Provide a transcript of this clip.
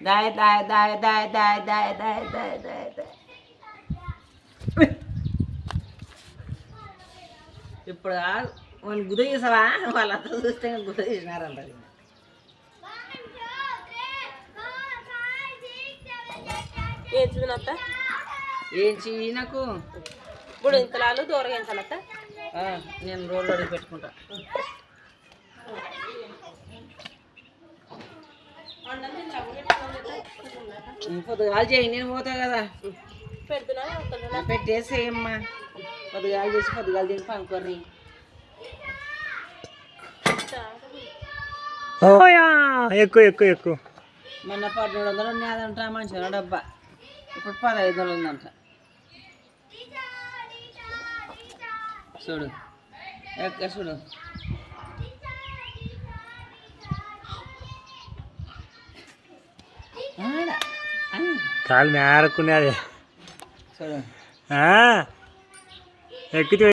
దాయ్ దాయ్ దాయ్ దాయ్ దాయ్ దాయ్ దాయ్ దాయ్ దాయ్ దాయ్. ఇప్పుడు వాళ్ళు గుద చేసావా వాళ్ళంతా చూస్తే గుద చేసినారంటారు. ఏం చూడనత్త ఏం చెయ్యి నాకు ఇప్పుడు ఇంతలాలు దూరం ఎంచాలత్త. నేను రోడ్లు అడిగి పెట్టుకుంటా. పొద్దుగాలు చేయి నేను పోతా కదా పెడుతున్నా పెట్టేసేయమ్మా. పొద్దుగాలు చేసి పొద్దుగాలు చేసి పనుకోర్రి. ఎక్కువ ఎక్కువ ఎక్కువ. మొన్న 1700 ఉన్నదంట మంచిగా డబ్బా, ఇప్పుడు 1500 ఉందంట. చూడు ఎక్క చూడు. కాలు మేరకున్నది చూడు ఎక్కితే